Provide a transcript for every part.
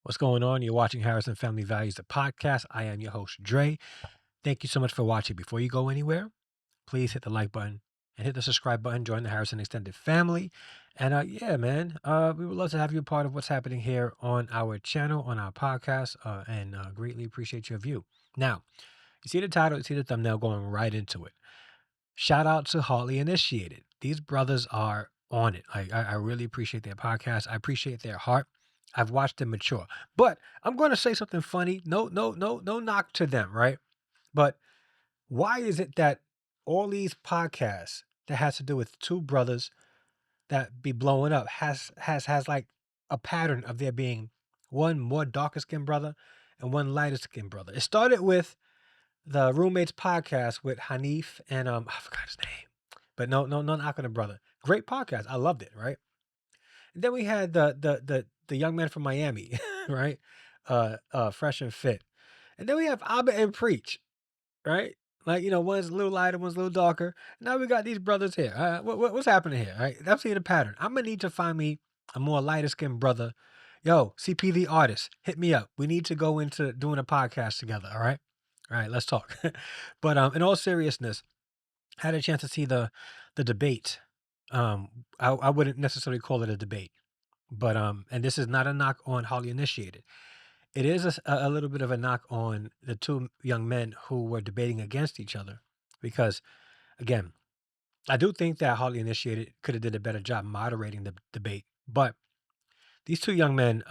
What's going on? You're watching Harrison Family Values, the podcast. I am your host, Dre. Thank you so much for watching. Before you go anywhere, please hit the like button and hit the subscribe button. Join the Harrison Extended Family. And yeah, man, we would love to have you a part of what's happening here on our channel, on our podcast, and greatly appreciate your view. Now, you see the title, you see the thumbnail, going right into it. Shout out to Hardly Initiated. These brothers are on it. I really appreciate their podcast. I appreciate their heart. I've watched them mature. But I'm going to say something funny. No knock to them, right? But why is it that all these podcasts that has to do with two brothers that be blowing up has like a pattern of there being one more darker skinned brother and one lighter skinned brother? It started with the Roommates podcast with Hanif and I forgot his name. But no knock on the brother. Great podcast. I loved it, right? And then we had the young man from Miami, right? Fresh and Fit. And then we have Abba and Preach, right? Like, one's a little lighter, one's a little darker. Now we got these brothers here. What's happening here, right? I'm seeing a pattern. I'm going to need to find me a more lighter skinned brother. Yo, CP the artist, hit me up. We need to go into doing a podcast together, all right? All right, let's talk. But in all seriousness, I had a chance to see the debate. I wouldn't necessarily call it a debate, but and this is not a knock on Holly Initiated. It is a little bit of a knock on the two young men who were debating against each other, because again, I do think that Holly Initiated could have did a better job moderating the debate, but these two young men,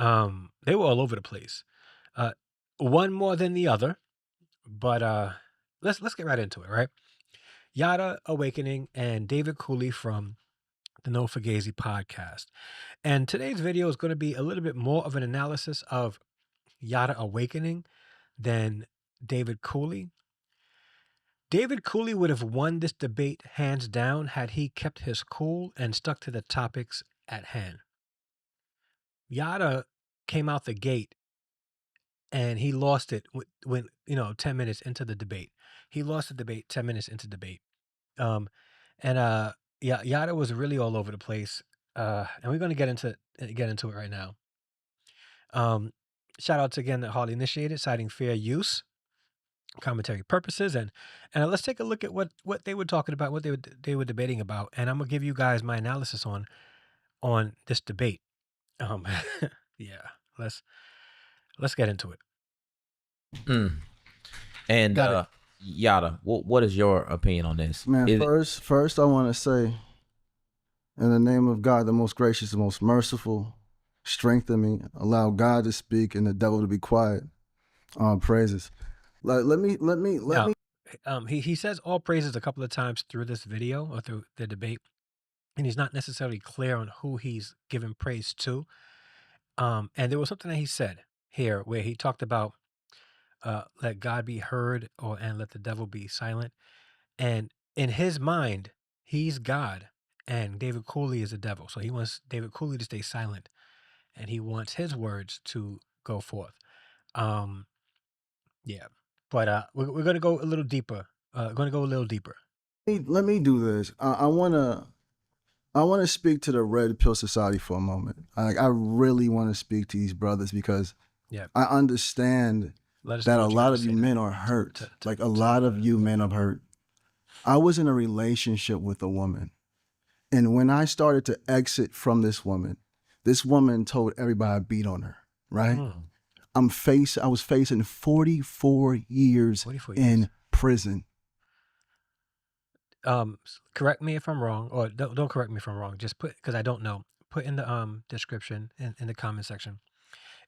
they were all over the place. Uh, one more than the other, but let's get right into it, right? Yada Awakening and David Cooley from the No Fugazi podcast. And today's video is going to be a little bit more of an analysis of Yada Awakening than David Cooley. David Cooley would have won this debate hands down had he kept his cool and stuck to the topics at hand. Yada came out the gate and he lost it when 10 minutes into the debate. He lost the debate 10 minutes into debate. And yeah, Yada was really all over the place. And we're going to get into it right now. Shout out to again that Harley Initiated, citing fair use, commentary purposes, and let's take a look at what they were talking about, what they were debating about, and I'm gonna give you guys my analysis on this debate. Yeah, let's get into it. Mm. And Got it. Yada, what is your opinion on this? Man, first I want to say, in the name of God, the most gracious, the most merciful, strengthen me, allow God to speak and the devil to be quiet. Praises. Let me. He says all praises a couple of times through this video or through the debate, and he's not necessarily clear on who he's giving praise to. And there was something that he said here where he talked about let God be heard and let the devil be silent. And in his mind, he's God and David Cooley is the devil. So he wants David Cooley to stay silent and he wants his words to go forth. Yeah. But we're going to go a little deeper. Let me do this. I want to speak to the Red Pill Society for a moment. I really want to speak to these brothers because I understand that a lot of you men are hurt. Like a lot of you men are hurt. I was in a relationship with a woman. And when I started to exit from this woman told everybody I beat on her, right? I was facing 44 years in prison. Correct me if I'm wrong, or don't correct me if I'm wrong. Just put, because I don't know, put in the description in the comment section.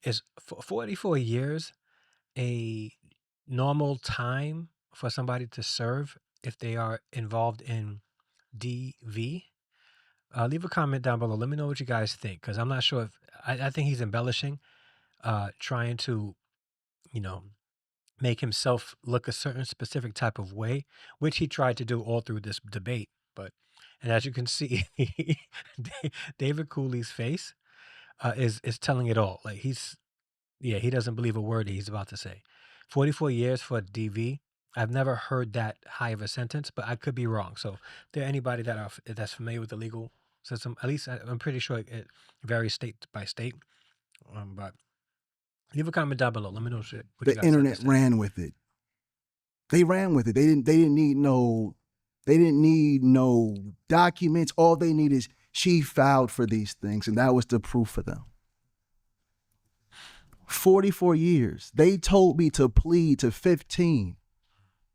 Is 44 years a normal time for somebody to serve if they are involved in DV? Leave a comment down below. Let me know what you guys think, because I'm not sure if I think he's embellishing, trying to, make himself look a certain specific type of way, which he tried to do all through this debate. And as you can see, David Cooley's face is telling it all. Like he doesn't believe a word he's about to say. 44 years for DV. I've never heard that high of a sentence, but I could be wrong. So if there anybody that's familiar with the legal system, at least I'm pretty sure it varies state by state. But Leave a comment down below. Let me know what you The guys internet ran with it. They ran with it. They didn't need no documents. All they need is she filed for these things, and that was the proof for them. 44 years. They told me to plead to 15.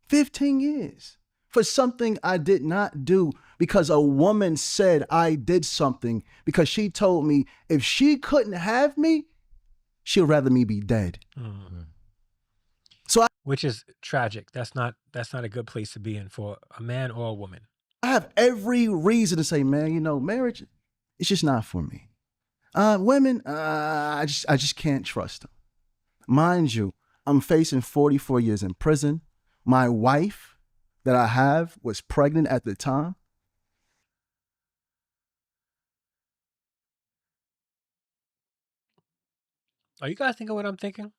15 years for something I did not do, because a woman said I did something, because she told me if she couldn't have me, she'd rather me be dead. Mm-hmm. So which is tragic. That's not a good place to be in for a man or a woman. I have every reason to say, man, you know, marriage, it's just not for me. Women, I just can't trust them. Mind you, I'm facing 44 years in prison. My wife that I have was pregnant at the time. Are you guys thinking what I'm thinking?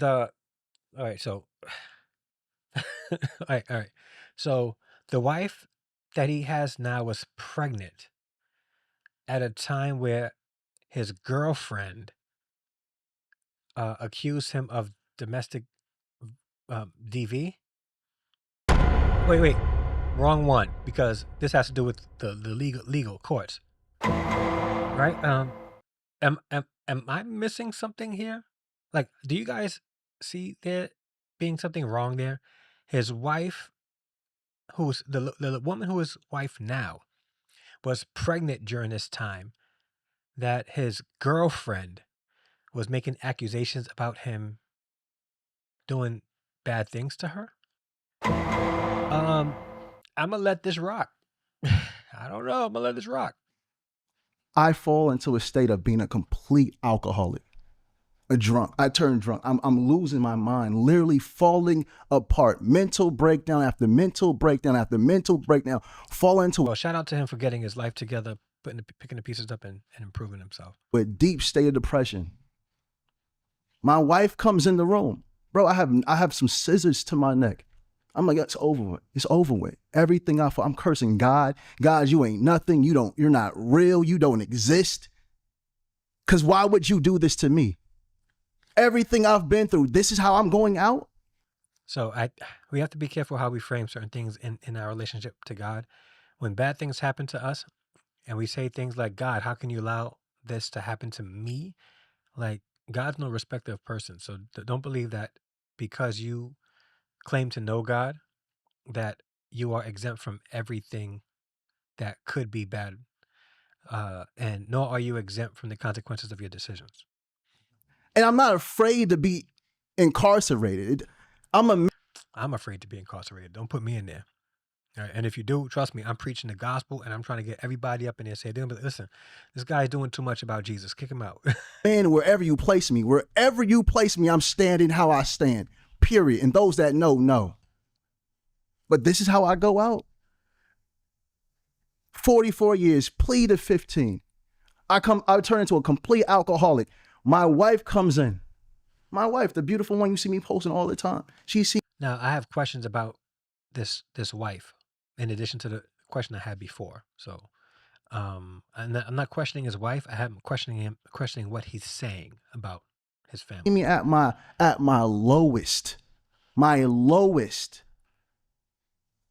All right, so all right. So the wife that he has now was pregnant at a time where his girlfriend accused him of domestic DV. Wait, wrong one, because this has to do with the legal courts, right? Am I missing something here? Like, do you guys see there being something wrong there? His wife, who's the woman who is wife now, was pregnant during this time that his girlfriend was making accusations about him doing bad things to her. I'm gonna let this rock. I don't know. I'm gonna let this rock. I fall into a state of being a complete alcoholic, a drunk. I turn drunk. I'm losing my mind, literally falling apart. Mental breakdown after mental breakdown after mental breakdown. Fall into. Well, shout out to him for getting his life together, picking the pieces up and improving himself. With deep state of depression. My wife comes in the room. Bro, I have some scissors to my neck. I'm like, it's over with. It's over with. Everything I'm cursing God. God, you ain't nothing. You're not real. You don't exist. Because why would you do this to me? Everything I've been through, this is how I'm going out. So we have to be careful how we frame certain things in our relationship to God. When bad things happen to us and we say things like, God, how can you allow this to happen to me? Like, God's no respecter of persons. So don't believe that because you claim to know God, that you are exempt from everything that could be bad. And nor are you exempt from the consequences of your decisions. And I'm not afraid to be incarcerated. I'm afraid to be incarcerated. Don't put me in there. All right? And if you do, trust me, I'm preaching the gospel and I'm trying to get everybody up in there saying, listen, this guy's doing too much about Jesus. Kick him out. Man, wherever you place me, I'm standing how I stand, period. And those that know. But this is how I go out. 44 years, plea to 15. I turn into a complete alcoholic. My wife comes in. My wife, the beautiful one you see me posting all the time. Now, I have questions about this wife, in addition to the question I had before. So I'm not questioning his wife. I'm questioning what he's saying about his family. Me at my lowest.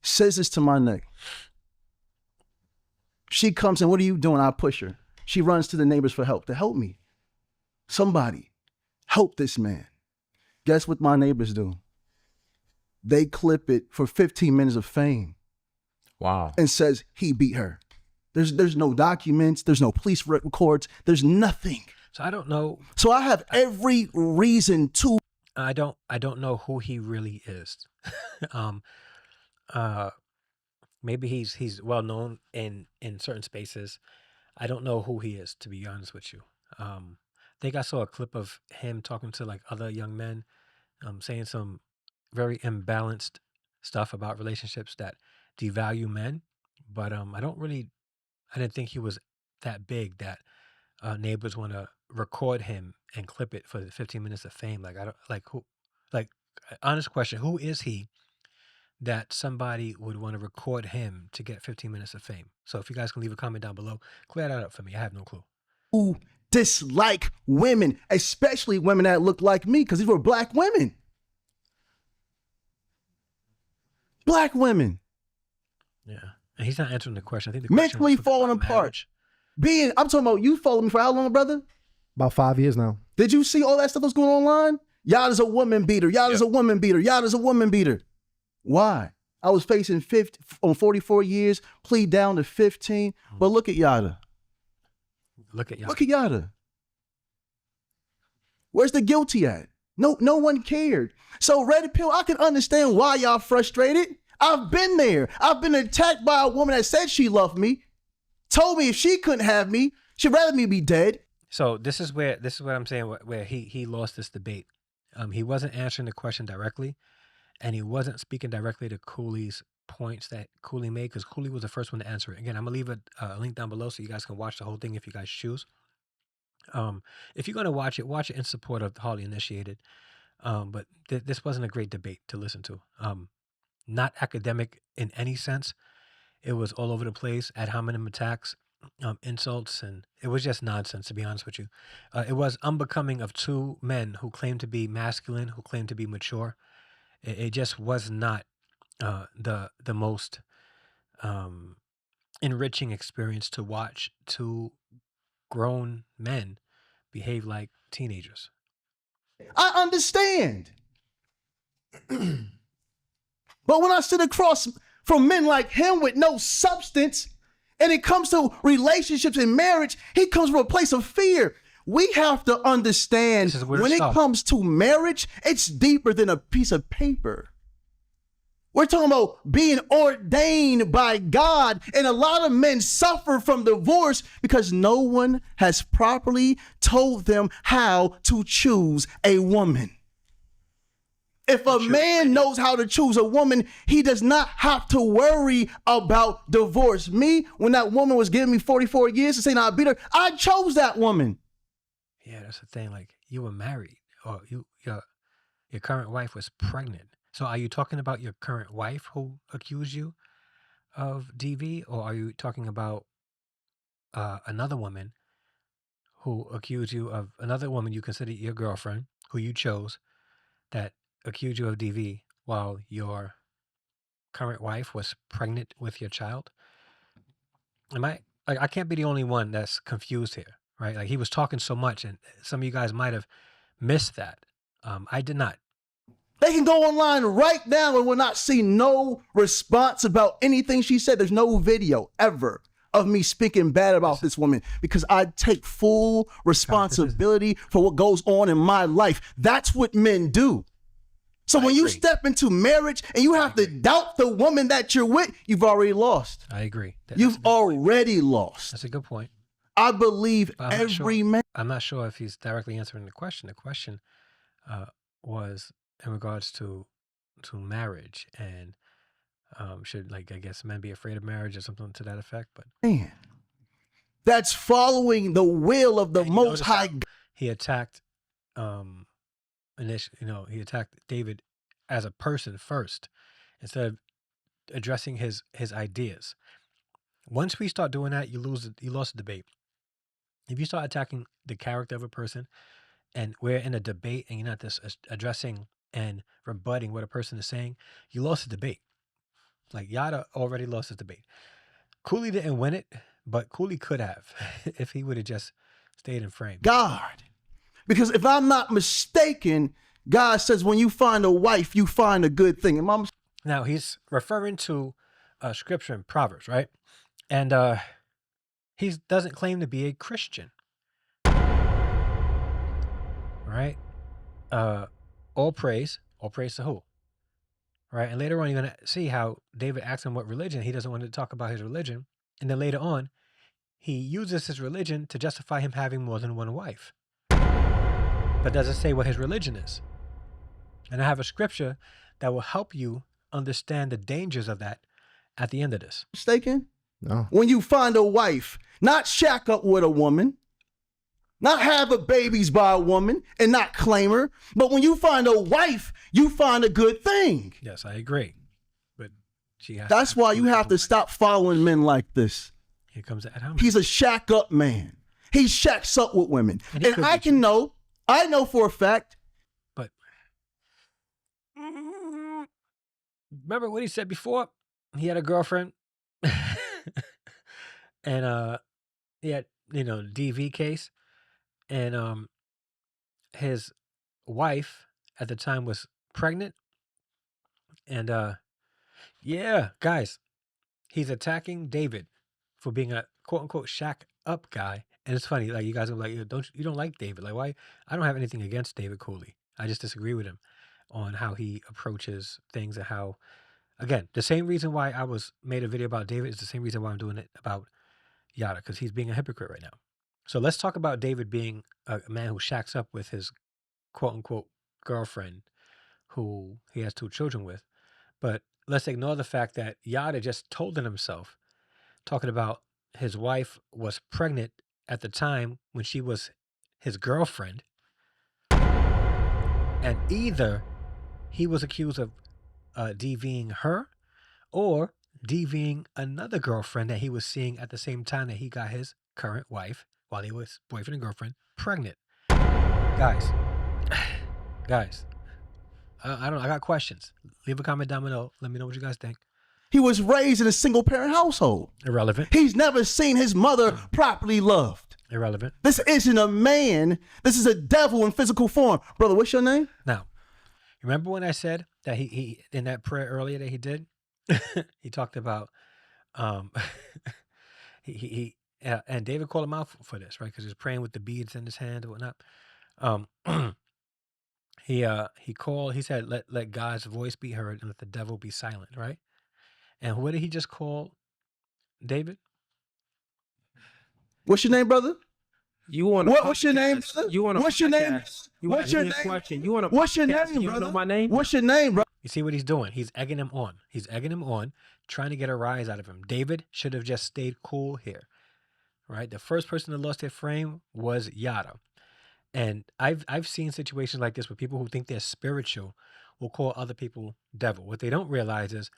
Scissors to my neck. She comes in, what are you doing? I push her. She runs to the neighbors for help. To help me. Somebody, help this man. Guess what my neighbors do? They clip it for 15 minutes of fame. Wow. And says he beat her. There's no documents. There's no police records. There's nothing. So I don't know. So I have every reason to. I don't know who he really is. Maybe he's well known in certain spaces. I don't know who he is, to be honest with you. I think I saw a clip of him talking to like other young men, saying some very imbalanced stuff about relationships that devalue men. But I didn't think he was that big that neighbors want to record him and clip it for the 15 minutes of fame. Like, I don't like who, like, honest question, who is he that somebody would want to record him to get 15 minutes of fame? So if you guys can leave a comment down below, clear that up for me. I have no clue. Who dislike women, especially women that look like me, because these were black women. Black women. Yeah. And he's not answering the question. I think the question mentally was falling apart. I'm talking about, you followed me for how long, brother? About 5 years now. Did you see all that stuff that's going online? Yada's a woman beater. Yada's a woman beater. Yada's a woman beater. Why? I was facing 44 years, plea down to 15. But look at Yada. Look at Yada. Look at Yada. Where's the guilty at? No one cared. So Red Pill, I can understand why y'all frustrated. I've been there. I've been attacked by a woman that said she loved me, told me if she couldn't have me, she'd rather me be dead. So this is what I'm saying, where he lost this debate. He wasn't answering the question directly, and he wasn't speaking directly to Cooley's points that Cooley made, because Cooley was the first one to answer it. Again, I'm gonna leave a link down below so you guys can watch the whole thing if you guys choose. If you're gonna watch it in support of the Harley Initiated. But this wasn't a great debate to listen to. Not academic in any sense. It was all over the place, ad hominem attacks, insults, and it was just nonsense, to be honest with you. It was unbecoming of two men who claim to be masculine, who claim to be mature. It just was not the most enriching experience to watch two grown men behave like teenagers. I understand. But when I sit across from men like him with no substance, and it comes to relationships and marriage, he comes from a place of fear. We have to understand when it comes to marriage, it's deeper than a piece of paper. We're talking about being ordained by God, and a lot of men suffer from divorce because no one has properly told them how to choose a woman. If a man knows how to choose a woman, he does not have to worry about divorce. Me, when that woman was giving me 44 years to say, I beat her, I chose that woman. Yeah, that's the thing. Like, you were married, or your current wife was pregnant. So are you talking about your current wife who accused you of DV, or are you talking about another woman who accused you of another woman you consider your girlfriend, who you chose, that accused you of DV while your current wife was pregnant with your child? I can't be the only one that's confused here, right? Like, he was talking so much, and some of you guys might have missed that. I did not. They can go online right now and will not see no response about anything she said. There's no video ever of me speaking bad about this woman, because I take full responsibility for what goes on in my life. That's what men do. So when you step into marriage and you have to doubt the woman that you're with, you've already lost. I agree. You've already lost. That's a good point. I believe every man. I'm not sure if he's directly answering the question. The question was in regards to marriage, and should, like, I guess, men be afraid of marriage or something to that effect. But man, that's following the will of the Most High. He attacked he attacked David as a person first, instead of addressing his ideas. Once we start doing that, you lost the debate. If you start attacking the character of a person, and we're in a debate, and you're not just addressing and rebutting what a person is saying, you lost the debate. Like, Yada already lost his debate. Cooley didn't win it, but Cooley could have if he would have just stayed in frame. God. Because if I'm not mistaken, God says when you find a wife, you find a good thing. Now, he's referring to scripture in Proverbs, right? And he doesn't claim to be a Christian. Right? All praise to who? Right? And later on, you're going to see how David asks him what religion. He doesn't want to talk about his religion. And then later on, he uses his religion to justify him having more than one wife. But doesn't say what his religion is. And I have a scripture that will help you understand the dangers of that at the end of this. Mistaken? No. When you find a wife, not shack up with a woman, not have a babies by a woman and not claim her, but when you find a wife, you find a good thing. Yes, I agree. But that's why you have to stop following men like this. Here comes the ad hominem. He's a shack up man. He shacks up with women. And I know for a fact. But remember what he said before? He had a girlfriend. And he had, DV case. And his wife at the time was pregnant. And yeah, guys, he's attacking David for being a quote unquote shack up guy. And it's funny, like you guys are like, you don't like David. Like, why? I don't have anything against David Cooley. I just disagree with him on how he approaches things and how, again, the same reason why I made a video about David is the same reason why I'm doing it about Yada, because he's being a hypocrite right now. So let's talk about David being a man who shacks up with his quote unquote girlfriend who he has 2 children with. But let's ignore the fact that Yada just told on himself, talking about his wife was pregnant at the time when she was his girlfriend. And either he was accused of DVing her or DVing another girlfriend that he was seeing at the same time that he got his current wife, while he was boyfriend and girlfriend, pregnant. Guys, I got questions. Leave a comment down below. Let me know what you guys think. He was raised in a single parent household. Irrelevant. He's never seen his mother properly loved. Irrelevant. This isn't a man. This is a devil in physical form. Brother, what's your name? Now, remember when I said that he in that prayer earlier that he did, he talked about and David called him out for this, right? Because he was praying with the beads in his hand and whatnot. He said, let God's voice be heard and let the devil be silent, right? And what did he just call David? What's your name, brother? What's your name, brother? What's your name? What's your name? What's your name, brother? Know my name? What's your name, bro? You see what he's doing? He's egging him on. Trying to get a rise out of him. David should have just stayed cool here, right? The first person that lost their frame was Yada. And I've seen situations like this where people who think they're spiritual will call other people devil. What they don't realize is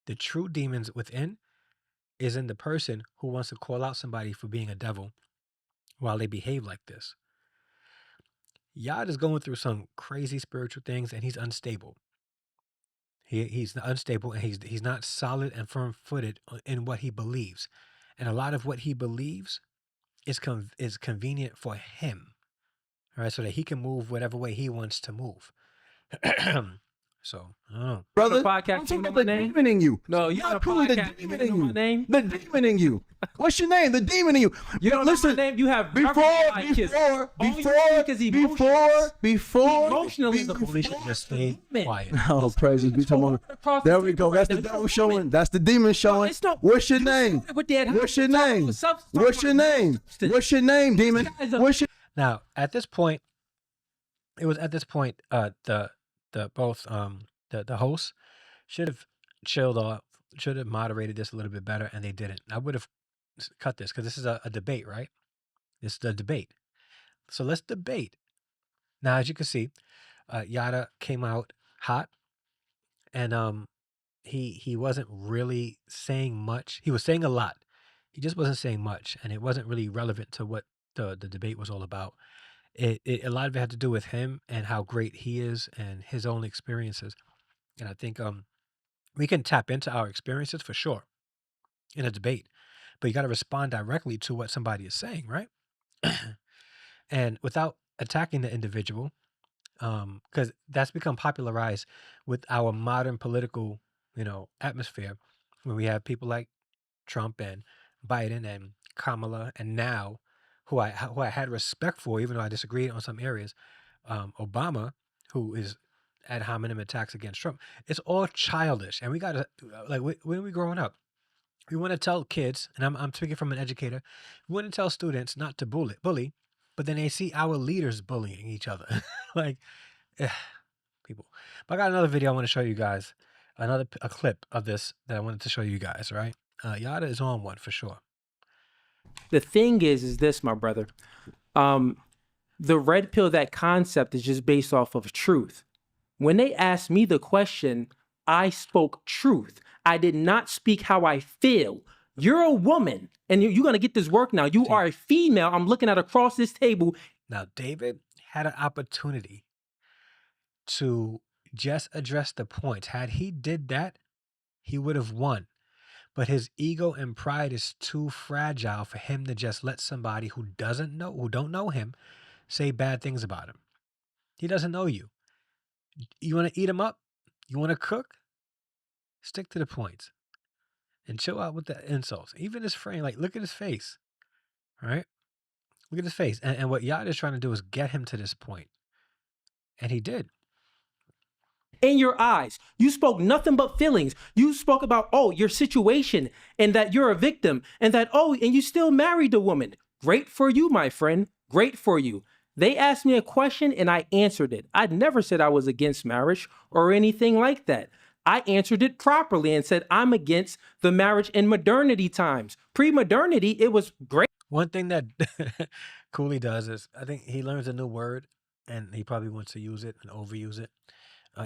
the true demons within is in the person who wants to call out somebody for being a devil while they behave like this. Yad is going through some crazy spiritual things and he's unstable. He's unstable and he's not solid and firm-footed in what he believes. And a lot of what he believes is convenient for him, right? So that he can move whatever way he wants to move. So, I don't know. Brother, I'm talking about the demon in you. No, you're not cool. The demon in you. The demon in you. What's your name? The demon in you. You don't listen. Know my name. You have before. Emotionally, the police should just stay quiet. Oh, praise be to God. There we go. That's the devil showing. That's the demon showing. What's your name? What's your name? What's your name? What's your name, demon? Now, at this point, the hosts should have chilled off, should have moderated this a little bit better, and they didn't. I would have cut this because this is a debate, right? This is a debate. So let's debate. Now, as you can see, Yada came out hot, and he wasn't really saying much. He was saying a lot. He just wasn't saying much, and it wasn't really relevant to what the debate was all about. A lot of it had to do with him and how great he is and his own experiences. And I think we can tap into our experiences for sure in a debate, but you got to respond directly to what somebody is saying, right? And without attacking the individual, because that's become popularized with our modern political, atmosphere, when we have people like Trump and Biden and Kamala, and now who I had respect for, even though I disagreed on some areas, Obama, who is ad hominem attacks against Trump. It's all childish, and we gotta when we growing up, we want to tell kids, and I'm speaking from an educator, we want to tell students not to bully, but then they see our leaders bullying each other, people. But I got another video I want to show you guys, a clip of this that I wanted to show you guys. Right, Yada is on one for sure. The thing is this, my brother. The red pill, that concept is just based off of truth. When they asked me the question, I spoke truth. I did not speak how I feel. You're a woman, and you're going to get this work now. You are a female. I'm looking at across this table. Now, David had an opportunity to just address the points. Had he did that, he would have won. But his ego and pride is too fragile for him to just let somebody who don't know him, say bad things about him. He doesn't know you. You want to eat him up? You want to cook? Stick to the points and chill out with the insults. Even his friend, like, look at his face, right? Look at his face. And what Yada is trying to do is get him to this point. And he did. In your eyes, you spoke nothing but feelings. You spoke about, your situation and that you're a victim and that, and you still married the woman. Great for you, my friend. Great for you. They asked me a question and I answered it. I never said I was against marriage or anything like that. I answered it properly and said I'm against the marriage in modernity times. Pre-modernity, it was great. One thing that Cooley does is, I think he learns a new word and he probably wants to use it and overuse it.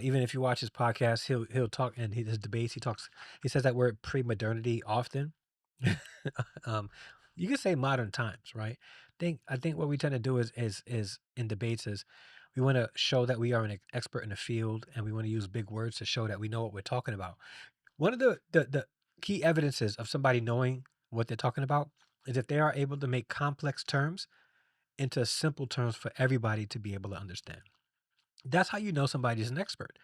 Even if you watch his podcast, he'll talk, and his debates, he says that word pre-modernity often. You can say modern times, right? I think what we tend to do is in debates is we want to show that we are an expert in the field, and we want to use big words to show that we know what we're talking about. One of the key evidences of somebody knowing what they're talking about is if they are able to make complex terms into simple terms for everybody to be able to understand. That's how you know somebody is an expert.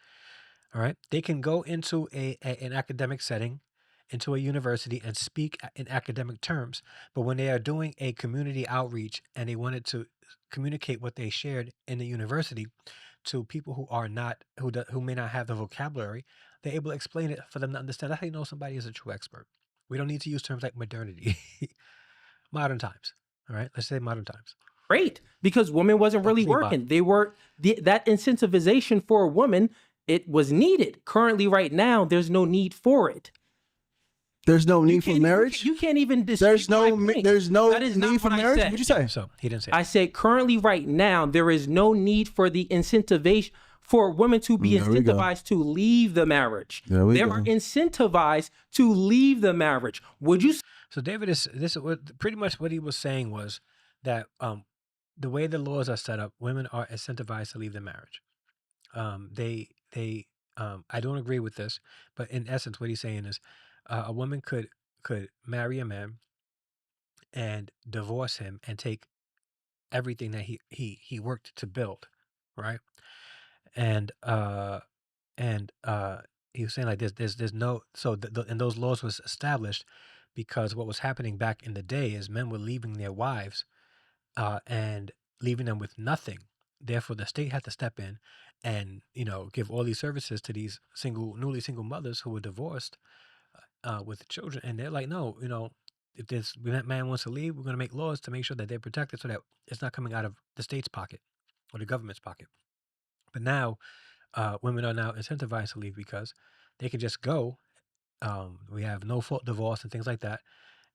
All right. They can go into an academic setting, into a university, and speak in academic terms. But when they are doing a community outreach and they wanted to communicate what they shared in the university to people who are not, who may not have the vocabulary, they're able to explain it for them to understand. That's how you know somebody is a true expert. We don't need to use terms like modernity. Modern times. All right. Let's say modern times. Great, because women wasn't really working. They were that incentivization for a woman. It was needed. Currently, right now, there's no need for it. There's no need for marriage. You can't even dispute. There's no need for marriage. What'd you say? So he didn't say. I said currently, right now, there is no need for the incentivization for women to be incentivized to leave the marriage. They are incentivized to leave the marriage. Would you? So David is pretty much what he was saying was that the way the laws are set up, women are incentivized to leave the marriage. I don't agree with this, but in essence, what he's saying is, a woman could marry a man and divorce him and take everything that he worked to build, right? And he was saying like there's no, so and those laws was established because what was happening back in the day is men were leaving their wives and leaving them with nothing. Therefore, the state had to step in and, give all these services to these newly single mothers who were divorced with children. And they're like, no, if that man wants to leave, we're going to make laws to make sure that they're protected so that it's not coming out of the state's pocket or the government's pocket. But now, women are now incentivized to leave because they can just go. We have no fault divorce and things like that.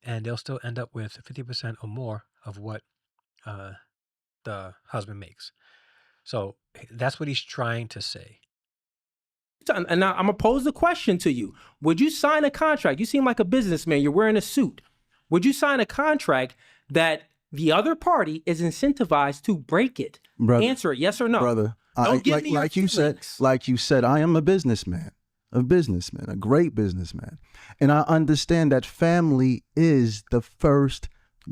And they'll still end up with 50% or more of what the husband makes. So that's what he's trying to say. And now I'm gonna pose the question to you. Would you sign a contract? You seem like a businessman. You're wearing a suit. Would you sign a contract that the other party is incentivized to break it? Brother, answer it, yes or no. Brother, like you said, I am a businessman, a great businessman. And I understand that family is the first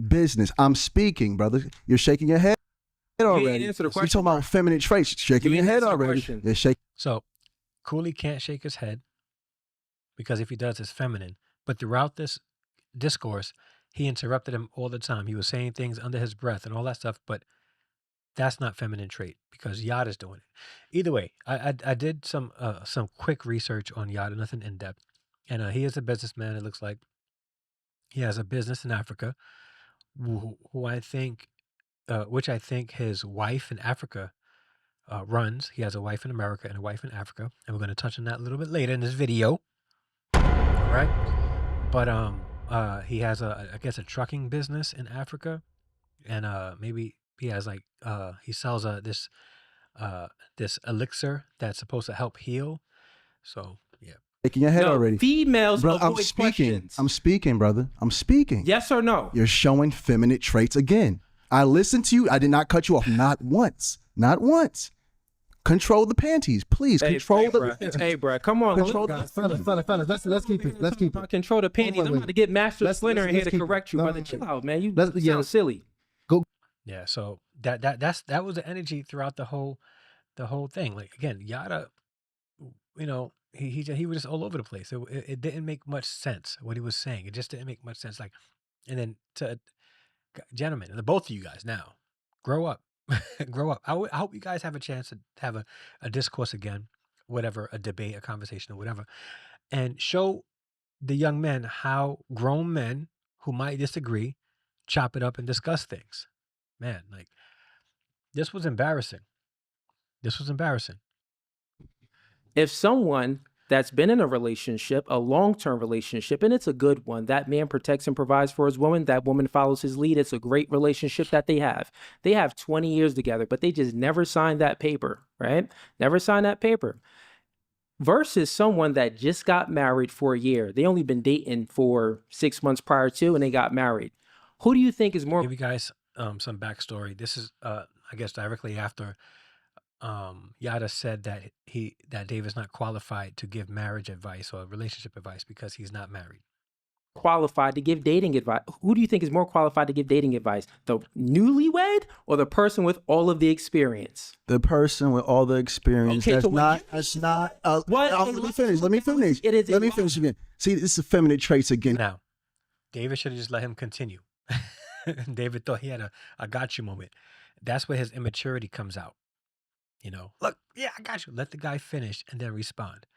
business. I'm speaking, brother. You're shaking your head already. You answer the question. You're talking about feminine traits. Shaking your head already. You're shaking. So Cooley can't shake his head because if he does, it's feminine. But throughout this discourse, he interrupted him all the time. He was saying things under his breath and all that stuff, but that's not feminine trait because Yada's doing it. Either way, I did some quick research on Yada, nothing in depth. And he is a businessman, it looks like. He has a business in Africa, who I think, which I think his wife in Africa runs. He has a wife in America and a wife in Africa. And we're going to touch on that a little bit later in this video. All right. But he has I guess a trucking business in Africa. And maybe he has he sells this elixir that's supposed to help heal. So yeah. Shaking your head already. Females Bro, avoid questions. I'm speaking, brother. I'm speaking. Yes or no? You're showing feminine traits again. I listened to you. I did not cut you off. Not once. Not once. Control the panties, please. Control the. Hey, bro, come on. Fellas, let's keep it. Let's keep it. Control the panties. I'm about to get Master Splinter in here to correct you, brother. Chill out, man. You sound silly. Yeah. So that was the energy throughout the whole thing. Like again, Yada, you know, he was just all over the place. It didn't make much sense what he was saying. It just didn't make much sense. Like, and then to gentlemen, the both of you guys now, grow up. Grow up. I hope you guys have a chance to have a discourse again, whatever, a debate, a conversation, or whatever, and show the young men how grown men who might disagree chop it up and discuss things. Man, like this was embarrassing. This was embarrassing. If someone that's been in a relationship, a long-term relationship, and it's a good one, that man protects and provides for his woman, that woman follows his lead, it's a great relationship that they have. They have 20 years together, but they just never signed that paper, right? Never signed that paper. Versus someone that just got married for a year. They only been dating for 6 months prior to, and they got married. Who do you think is more... Give you guys some backstory. This is, I guess, directly after Yada said that Dave is not qualified to give marriage advice or relationship advice because he's not married. Qualified to give dating advice? Who do you think is more qualified to give dating advice? The newlywed or the person with all of the experience? The person with all the experience. Okay, That's not. What? Let me finish. Let me finish. Let me finish again. See, this is feminine traits again. Now, David should have just let him continue. David thought he had a got you moment. That's where his immaturity comes out. You know, look, yeah, I got you. Let the guy finish and then respond.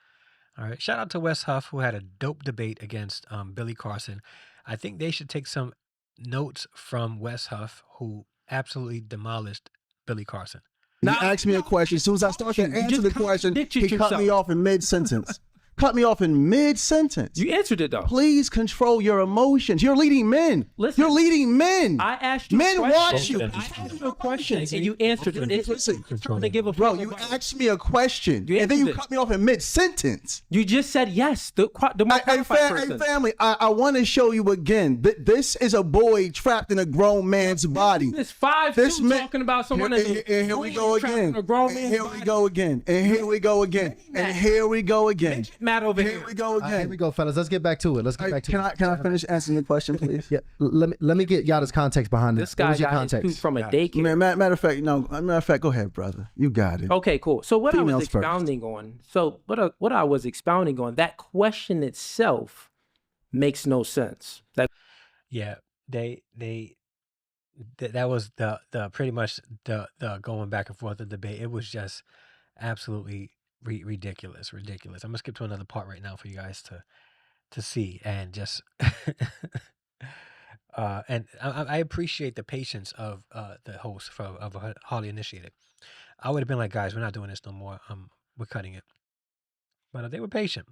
All right. Shout out to Wes Huff, who had a dope debate against Billy Carson. I think they should take some notes from Wes Huff, who absolutely demolished Billy Carson. He asked me a question. As soon as I started to answer the question, he cut me off in mid-sentence. Cut me off in mid-sentence. You answered it, though. Please control your emotions. You're leading men. Listen, you're leading men. I asked you men a question. watch you. I asked you a question, and you answered it. Listen, to give a bro, you asked me a question, and then you cut me off in mid-sentence. You just said yes. The more qualified person. Hey, family, I want to show you again. This is a boy trapped in a grown man's body. This 5'2" talking about someone that's here we go again. Here we go again. And here we go again. And here we go again. Matt over here we go again. Here we go, fellas. Let's get back to it. Can I finish answering the question, please? Yeah. Let me get Yada's context behind this. This guy got his poop from a daycare. Matter of fact, go ahead, brother. You got it. Okay, cool. So what I was expounding on. So what I was expounding on, that question itself makes no sense. Yeah, that was the pretty much the going back and forth of the debate. It was just absolutely ridiculous. I'm gonna skip to another part right now for you guys to see and just and I appreciate the patience of the host of Harley Initiated. I would have been like, guys, we're not doing this no more. We're cutting it. But they were patient.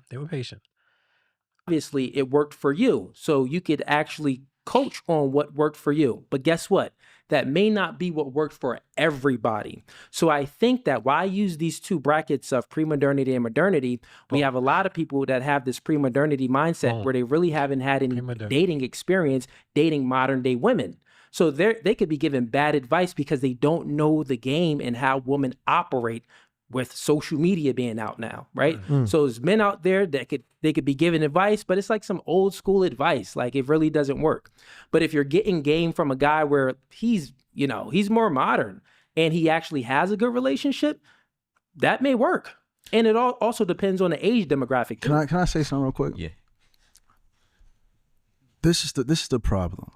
Obviously, it worked for you, so you could actually coach on what worked for you. But guess what? That may not be what worked for everybody. So I think that why I use these two brackets of premodernity and modernity, we have a lot of people that have this premodernity mindset where they really haven't had any dating experience dating modern day women. So they could be given bad advice because they don't know the game and how women operate with social media being out now, right? So there's men out there that they could be giving advice, but it's like some old school advice. Like it really doesn't work. But if you're getting game from a guy where he's more modern and he actually has a good relationship, that may work. And it also depends on the age demographic. Can I say something real quick? Yeah. This is the problem.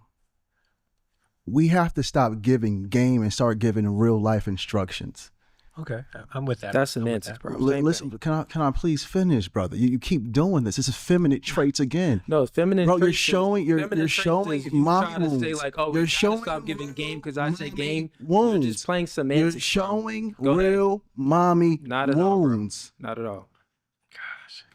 We have to stop giving game and start giving real life instructions. Okay, I'm with that. That's semantics, bro. Listen, can I please finish, brother? You keep doing this. This is feminine traits again. No, feminine. Bro, traits you're showing my wounds. Say like, oh, you're showing stop giving game because I say game. Wounds. You're just playing semantics. You're showing real mommy wounds. Not at all.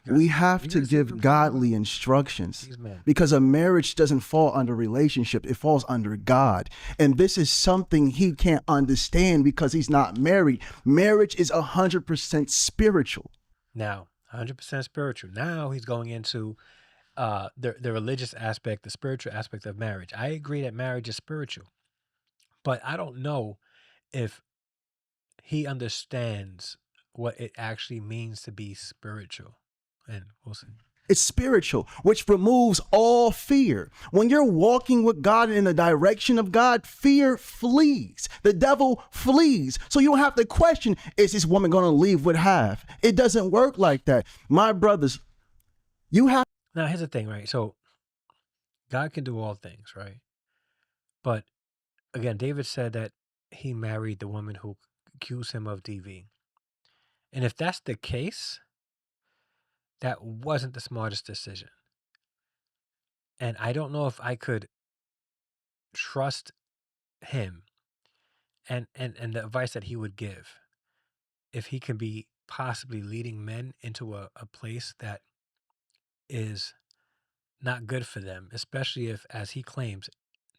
We have to give godly instructions because a marriage doesn't fall under relationship. It falls under God. And this is something he can't understand because he's not married. Marriage is 100% spiritual. Now, 100% spiritual. Now he's going into the religious aspect, the spiritual aspect of marriage. I agree that marriage is spiritual, but I don't know if he understands what it actually means to be spiritual. And we'll see. It's spiritual, which removes all fear. When you're walking with God in the direction of God, fear flees. The devil flees. So you don't have to question, is this woman going to leave with half? It doesn't work like that. My brothers, you have. Now, here's the thing, right? So God can do all things, right? But again, David said that he married the woman who accused him of DV. And if that's the case, that wasn't the smartest decision. And I don't know if I could trust him and the advice that he would give if he can be possibly leading men into a place that is not good for them, especially if, as he claims,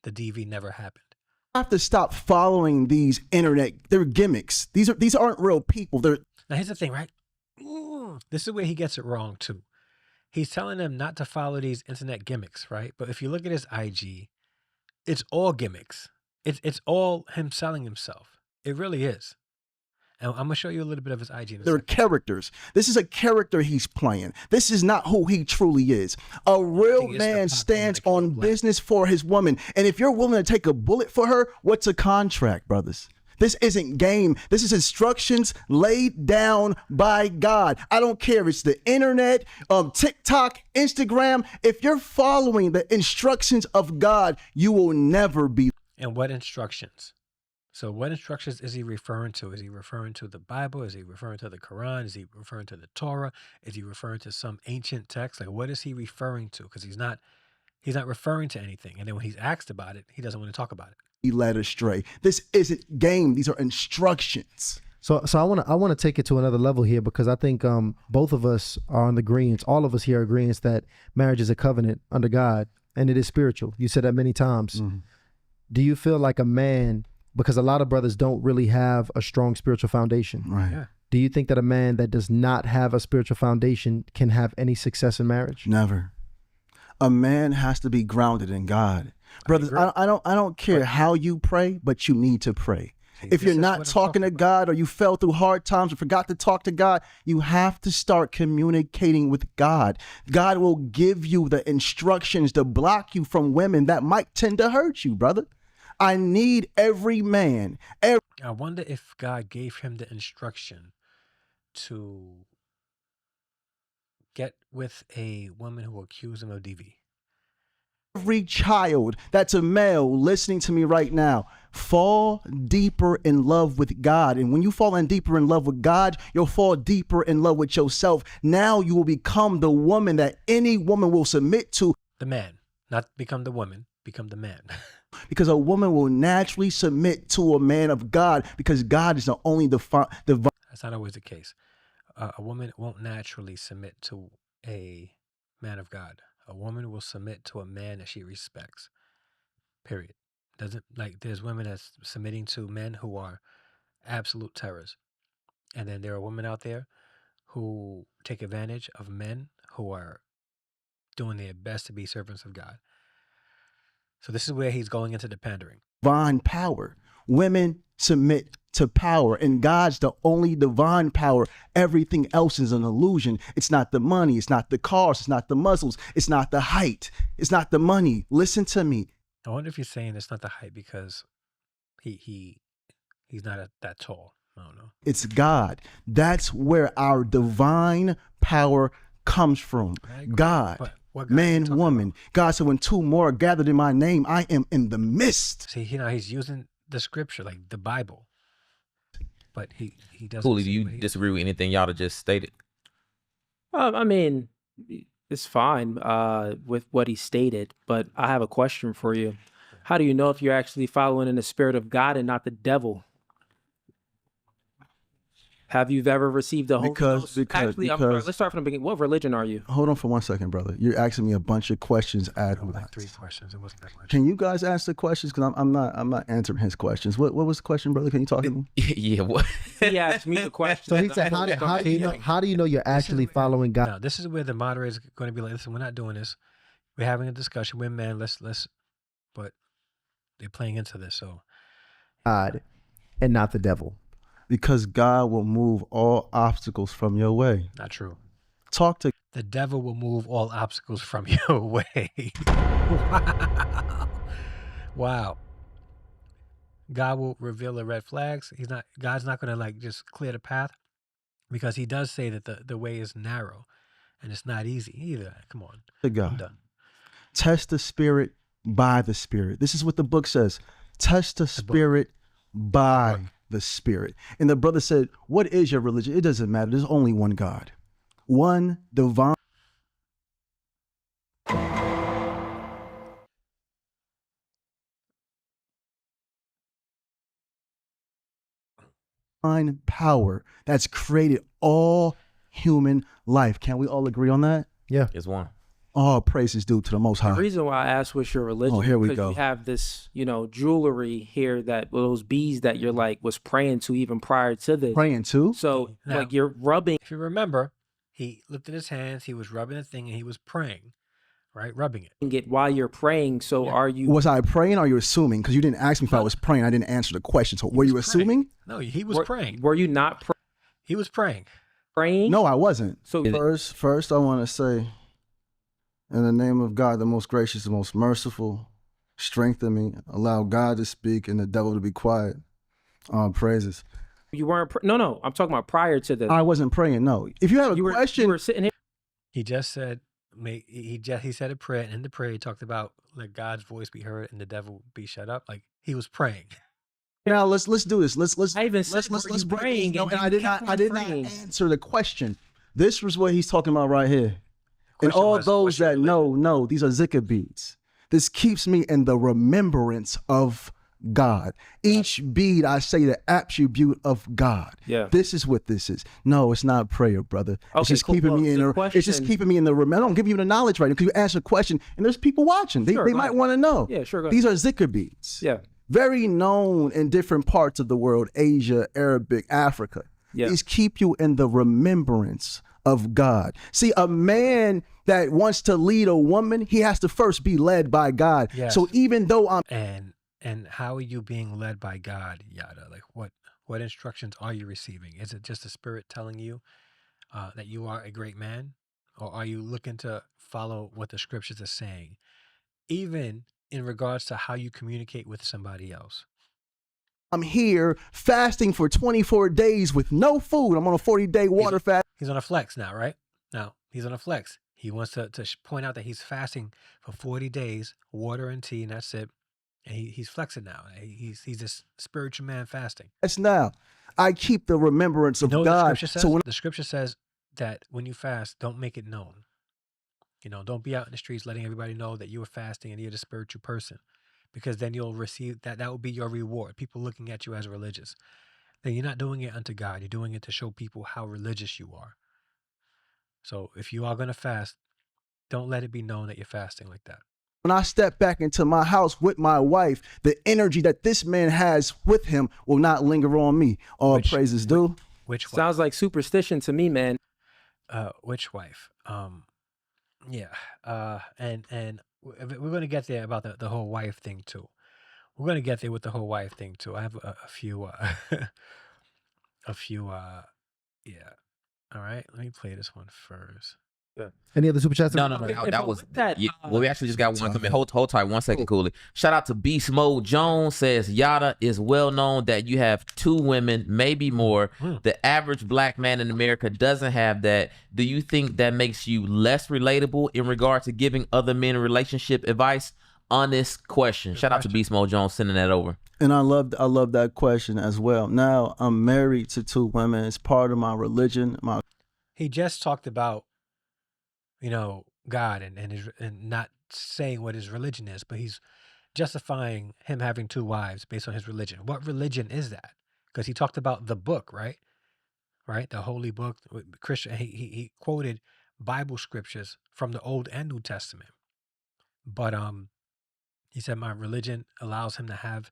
the DV never happened. Have to stop following these internet. They're gimmicks. These aren't real people. They're. Now here's the thing, right? This is where he gets it wrong too. He's telling them not to follow these internet gimmicks, right? But if you look at his IG, it's all gimmicks. It's all him selling himself. It really is. And I'm gonna show you a little bit of his IG. They're characters. This is a character he's playing. This is not who he truly is. A real man stands on business for his woman. And if you're willing to take a bullet for her, what's a contract, brothers? This isn't game. This is instructions laid down by God. I don't care if it's the internet, TikTok, Instagram. If you're following the instructions of God, you will never be. And what instructions? So what instructions is he referring to? Is he referring to the Bible? Is he referring to the Quran? Is he referring to the Torah? Is he referring to some ancient text? Like, what is he referring to? Because he's not referring to anything. And then when he's asked about it, he doesn't want to talk about it. He led astray. This isn't game. These are instructions. So I want to take it to another level here, because I think both of us are on the greens. All of us here are agreeing that marriage is a covenant under God, and it is spiritual. You said that many times. Mm-hmm. Do you feel like a man, because a lot of brothers don't really have a strong spiritual foundation. Right. Yeah. Do you think that a man that does not have a spiritual foundation can have any success in marriage? Never. A man has to be grounded in God. Brothers, I don't care how you pray, but you need to pray. See, if you're not talking to God, or you fell through hard times or forgot to talk to God, you have to start communicating with God. God will give you the instructions to block you from women that might tend to hurt you, brother. I need every man. I wonder if God gave him the instruction to get with a woman who accused him of DV. Every child that's a male listening to me right now, fall deeper in love with God. And when you fall in deeper in love with God, you'll fall deeper in love with yourself. Now you will become the woman that any woman will submit to. The man, not become the woman, become the man. Because a woman will naturally submit to a man of God, because God is the only divine. That's not always the case. A woman won't naturally submit to a man of God. A woman will submit to a man that she respects. Period. Doesn't, like, there's women that's submitting to men who are absolute terrors. And then there are women out there who take advantage of men who are doing their best to be servants of God. So this is where he's going into the pandering. Divine power. Women submit to power, and God's the only divine power. Everything else is an illusion. It's not the money. It's not the cars. It's not the muscles. It's not the height. It's not the money. Listen to me. I wonder if he's saying it's not the height because he's not that tall. I don't know. It's God. That's where our divine power comes from. God. Man, woman. About? God said, when two more are gathered in my name, I am in the midst. See, he's using the scripture, like the Bible. But he doesn't. Cooley, do you disagree with anything Yada just stated? I mean, it's fine with what he stated, but I have a question for you. How do you know if you're actually following in the spirit of God and not the devil? Have you ever received the Holy Ghost? Actually, I'm sorry. Let's start from the beginning. What religion are you? Hold on for 1 second, brother. You're asking me a bunch of questions at once. Like 3 questions. It wasn't that much. Can you guys ask the questions? Because I'm not answering his questions. What was the question, brother? Can you talk to me? Yeah, what? He asked me the question. So he said, how do you know you're actually following God? Now, this is where the moderator is going to be like, listen, we're not doing this. We're having a discussion. We're men. Let's. But they're playing into this, so. God and not the devil. Because God will move all obstacles from your way. Not true. Talk to the devil will move all obstacles from your way. Wow. Wow. God will reveal the red flags. God's not going to like just clear the path, because he does say that the way is narrow and it's not easy either. Come on. God. I'm done. Test the spirit by the spirit. This is what the book says. Test the spirit by the spirit. And the brother said, what is your religion? It doesn't matter. There's only one God. One divine power that's created all human life. Can we all agree on that? Yeah. It's one. All praises due to the Most High. The reason why I asked what's your religion, here we because go. you have this, jewelry here, that those beads that you're like was praying to even prior to this. Praying to? So Now, like you're rubbing. If you remember, he lifted his hands, he was rubbing the thing, and he was praying, right? Rubbing it. It while you're praying. So are you? Was I praying or are you assuming? Because you didn't ask me if I was praying. I didn't answer the question. So were you assuming? No, he was praying. Were you not He was praying. praying? No, I wasn't. So First, I want to say, in the name of God, the most gracious, the most merciful, strengthen me, allow God to speak and the devil to be quiet. Praises. You weren't. No. I'm talking about prior to this. I wasn't praying. No. If you have a question, you were sitting here. He just said, he said a prayer, and in the prayer he talked about let God's voice be heard and the devil be shut up. Like he was praying. now let's do this. Let's I even said, let's were you praying? No, And and you I did not praying. answer the question. This was what he's talking about right here. And Question all was, those what's your that know, these are zikr beads. This keeps me in the remembrance of God. Each bead, I say the attribute of God. Yeah. This is what this is. No, it's not prayer, brother. It's Okay, just cool. keeping Well, me in the it's just question- keeping me in the I don't give you the knowledge right now because you ask a question and there's people watching. They Sure, go might ahead. want to know. Yeah, sure, go These are zikr beads. Yeah. Very known in different parts of the world, Asia, Arabic, Africa. Yeah. These keep you in the remembrance of God. See, a man that wants to lead a woman, he has to first be led by God. Yes. So even though I'm And how are you being led by God, Yada? Like what instructions are you receiving? Is it just the Spirit telling you that you are a great man? Or are you looking to follow what the scriptures are saying? Even in regards to how you communicate with somebody else. here fasting for 24 days with no food. I'm on a 40-day water fast. He's on a flex now, right? Now, he's on a flex. He wants to point out that he's fasting for 40 days, water and tea, and that's it. And he's flexing now. He's this spiritual man fasting. That's now. I keep the remembrance of You know what God. the scripture says? So when The scripture says that when you fast, don't make it known. Don't be out in the streets letting everybody know that you are fasting and you're the spiritual person, because then you'll receive that. That will be your reward. People looking at you as religious. Then you're not doing it unto God. You're doing it to show people how religious you are. So if you are going to fast, don't let it be known that you're fasting like that. when I step back into my house with my wife, the energy that this man has with him will not linger on me. All praises due. Which wife? Sounds like superstition to me, man. Which wife? Yeah. And we're going to get there about the whole wife thing too. We're going to get there with the whole wife thing too. I have a few, yeah. All right. Let me play this one first. Any other super chats? No. Okay, That but was with that, yeah, well, we actually just got one coming. Hold tight 1 second, Cooley. Shout out to Beast Mode Jones. Says Yada is well known that you have 2 women, maybe more. The average black man in America doesn't have that. Do you think that makes you less relatable in regard to giving other men relationship advice? Honest question. Shout out to Beast Mode Jones sending that over. And I love that question as well. Now I'm married to 2 women. It's part of my religion. He just talked about, God and not saying what his religion is, but he's justifying him having 2 wives based on his religion. What religion is that? Because he talked about the book, right? right? The holy book. Christian. He quoted Bible scriptures from the Old and New Testament. But he said his religion allows him to have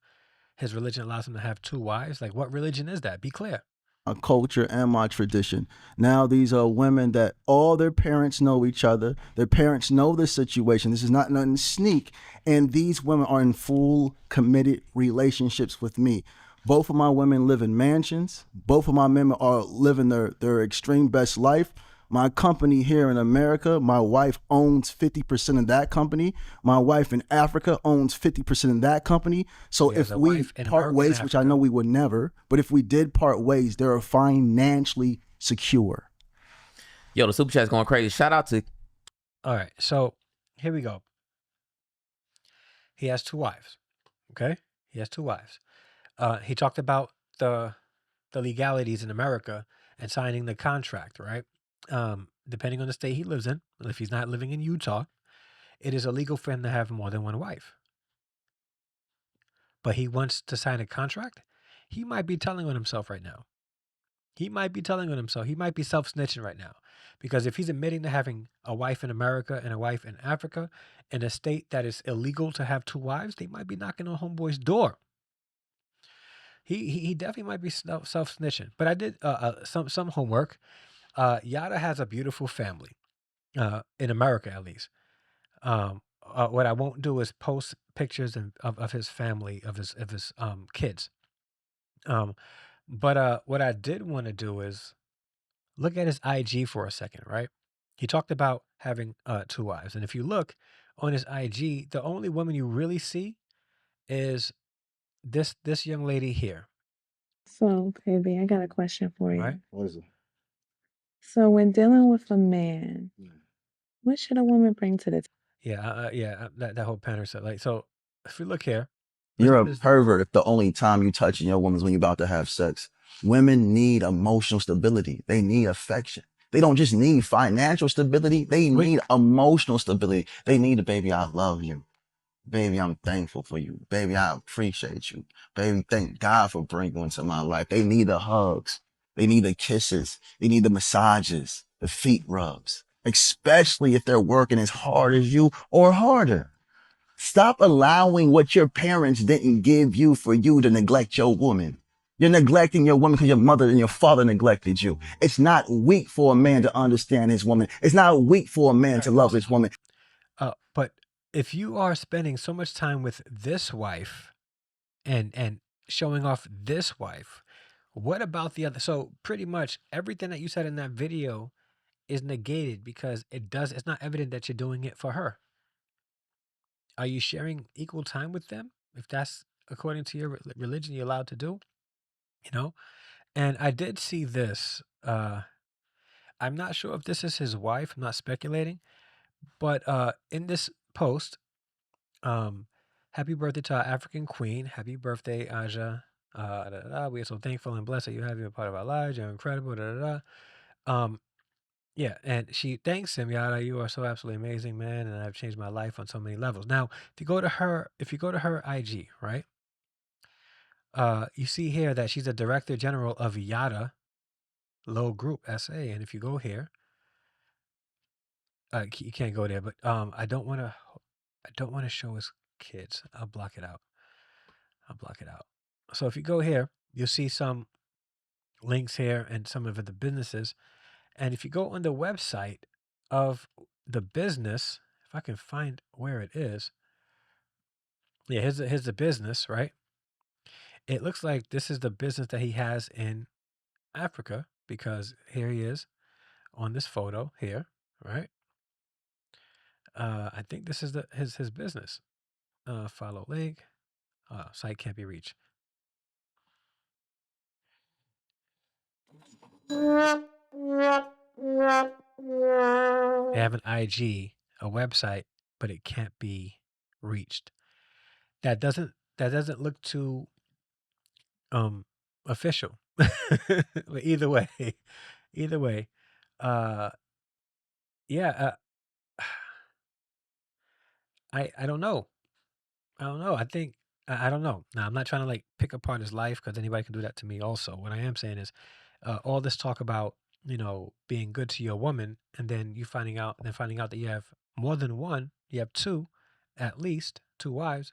2 wives. Like, what religion is that? Be clear. My culture and my tradition. Now these are women that all their parents know each other. Their parents know the situation. This is not nothing sneak. And these women are in full committed relationships with me. Both of my women live in mansions. Both of my men are living their extreme best life. My company here in America, my wife owns 50% of that company. My wife in Africa owns 50% of that company. So if we part ways, which I know we would never, but if we did part ways, they're financially secure. Yo, the super chat's going crazy. Shout out to. All right, so here we go. He has 2 wives. Okay, he has 2 wives. He talked about the legalities in America and signing the contract, right? Depending on the state he lives in, if he's not living in Utah, it is illegal for him to have more than 1 wife. But he wants to sign a contract. He might be telling on himself right now. He might be self-snitching right now. Because if he's admitting to having a wife in America and a wife in Africa, in a state that is illegal to have 2 wives, they might be knocking on homeboy's door. He definitely might be self-snitching. But I did some homework. Yada has a beautiful family, in America at least. What I won't do is post pictures of his family, of his kids. But what I did want to do is look at his IG for a second, right? He talked about having 2 wives, and if you look on his IG, the only woman you really see is this young lady here. So, baby, I got a question for you. Right? What is it? So, when dealing with a man, what should a woman bring to the table? That whole pattern set. Like, so if we look here, you're a pervert if the only time you touching your woman is when you're about to have sex. Women need emotional stability. They need affection. They don't just need financial stability. They need emotional stability. They need a baby, I love you. Baby, I'm thankful for you. Baby, I appreciate you. Baby, thank God for bringing you into my life. They need the hugs. They need the kisses. They need the massages, the feet rubs, especially if they're working as hard as you or harder. Stop allowing what your parents didn't give you for you to neglect your woman. You're neglecting your woman because your mother and your father neglected you. It's not weak for a man to understand his woman. It's not weak for a man to love his woman. But if you are spending so much time with this wife and showing off this wife, what about the other? So pretty much everything that you said in that video is negated because it's not evident that you're doing it for her. Are you sharing equal time with them? If that's according to your religion, you're allowed to do, you know? And I did see this. I'm not sure if this is his wife. I'm not speculating. But in this post, happy birthday to our African queen. Happy birthday, Aja. We are so thankful and blessed that you have you a part of our lives. You're incredible. Yeah, and she thanks him, Yada. You are so absolutely amazing, man, and I've changed my life on so many levels. Now, if you go to her IG, right? You see here that she's the director general of Yada Low Group SA, and if you go here, you can't go there, but I don't want to show his kids. I'll block it out. So if you go here, you'll see some links here and some of the businesses. And if you go on the website of the business, if I can find where it is. Yeah, here's the business, right? It looks like this is the business that he has in Africa because here he is on this photo here, right? I think this is his business. Follow link. Site can't be reached. They have an IG, a website, but it can't be reached. That doesn't look too official. But either way, yeah. I don't know. I think I don't know. Now I'm not trying to like pick apart his life because anybody can do that to me. Also, what I am saying is, all this talk about, being good to your woman, and then finding out that you have more than one, you have two, at least two wives,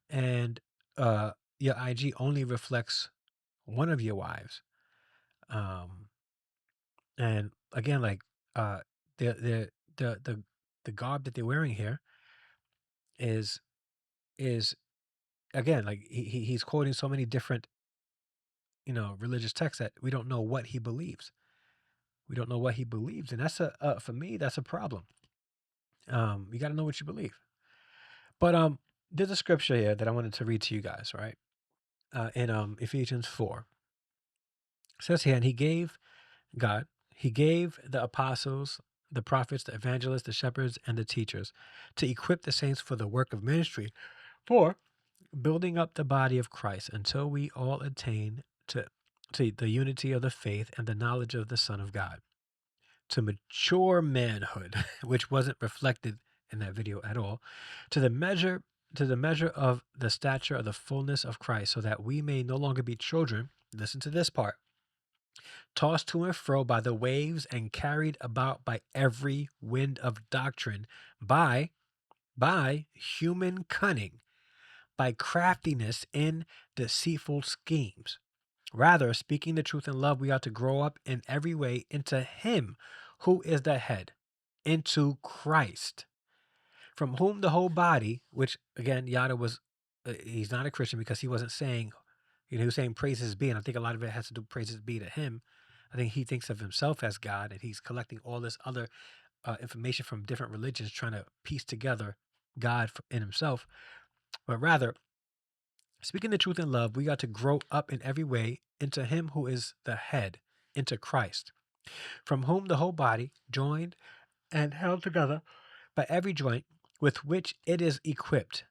and your IG only reflects one of your wives. And again, like the the the the garb that they're wearing here is is again, like he's quoting so many different religious texts that we don't know what he believes. We don't know what he believes, and that's for me, that's a problem. You got to know what you believe. But there's a scripture here that I wanted to read to you guys, right? In Ephesians 4. It says here, and he gave the apostles, the prophets, the evangelists, the shepherds, and the teachers to equip the saints for the work of ministry, for building up the body of Christ until we all attain to the unity of the faith and the knowledge of the Son of God, to mature manhood, which wasn't reflected in that video at all, to the measure of the stature of the fullness of Christ, so that we may no longer be children. Listen to this part. Tossed to and fro by the waves and carried about by every wind of doctrine, by human cunning, by craftiness in deceitful schemes. Rather, speaking the truth in love, we ought to grow up in every way into him who is the head, into Christ, from whom the whole body, which again, Yada was, he's not a Christian because he wasn't saying, he was saying praises be, and I think a lot of it has to do praises be to him. I think he thinks of himself as God, and he's collecting all this other information from different religions, trying to piece together God in himself. But rather, speaking the truth in love, we got to grow up in every way into him who is the head, into Christ, from whom the whole body, joined and held together by every joint with which it is equipped,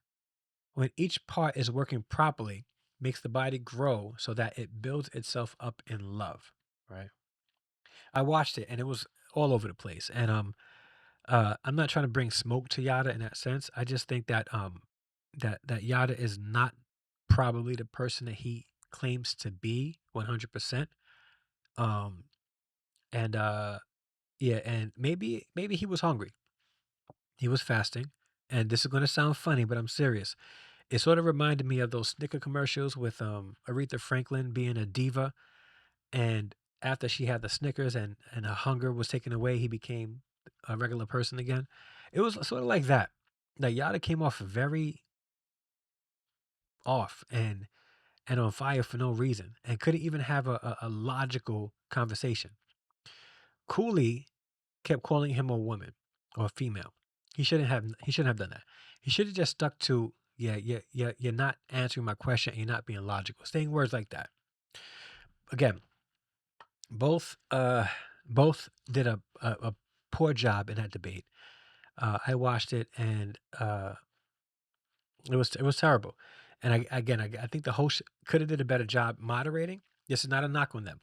when each part is working properly, makes the body grow so that it builds itself up in love. Right? I watched it and it was all over the place. And I'm not trying to bring smoke to Yada in that sense. I just think that that Yada is not probably the person that he claims to be 100%. Um and yeah, and maybe he was hungry. He was fasting. And this is going to sound funny, but I'm serious. It sort of reminded me of those Snicker commercials with Aretha Franklin being a diva, and after she had the Snickers and her hunger was taken away, he became a regular person again. It was sort of like that. Like Yada came off very off and on fire for no reason, and couldn't even have a logical conversation. Cooley kept calling him a woman or a female. He shouldn't have done that. He should have just stuck to, you're not answering my question and you're not being logical. Saying words like that. Again, both did a poor job in that debate. I watched it and it was terrible. And I think the host could have did a better job moderating. This is not a knock on them.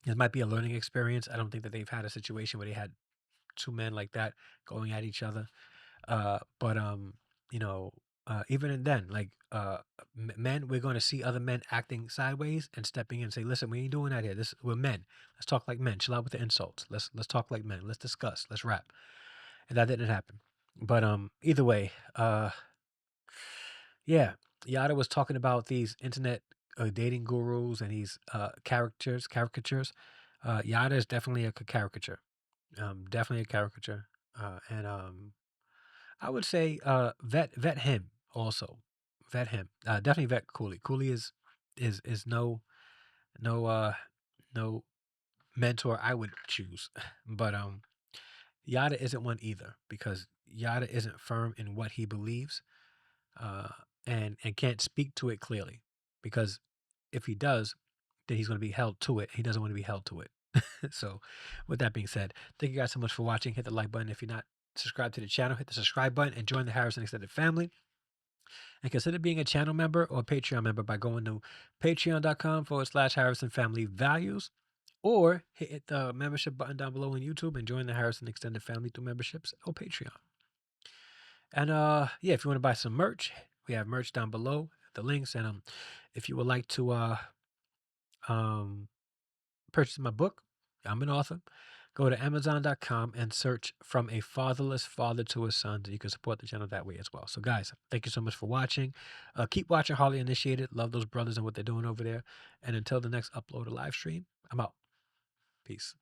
It might be a learning experience. I don't think that they've had a situation where they had two men like that going at each other. But even then, like men, we're going to see other men acting sideways and stepping in and say, "Listen, we ain't doing that here. We're men. Let's talk like men. Chill out with the insults. Let's talk like men. Let's discuss. Let's rap." And that didn't happen. But either way, yeah, Yada was talking about these internet dating gurus and these caricatures. Yada is definitely a caricature. Definitely a caricature. And I would say vet him also. Vet him. Definitely vet Cooley. Cooley is no no mentor I would choose. But Yada isn't one either, because Yada isn't firm in what he believes, and can't speak to it clearly. Because if he does, then he's going to be held to it. He doesn't want to be held to it. So, with that being said, thank you guys so much for watching. Hit the like button if you're not subscribed to the channel. Hit the subscribe button and join the Harrison Extended family. And consider being a channel member or a Patreon member by going to patreon.com/Harrison Family Values, or hit the membership button down below on YouTube and join the Harrison Extended family through memberships or Patreon. And yeah, if you want to buy some merch, we have merch down below, the links. And if you would like to purchasing my book, I'm an author, go to Amazon.com and search From a Fatherless Father to His Son. You can support the channel that way as well. So guys, thank you so much for watching. Keep watching Harley Initiated. Love those brothers and what they're doing over there. And until the next upload or live stream, I'm out. Peace.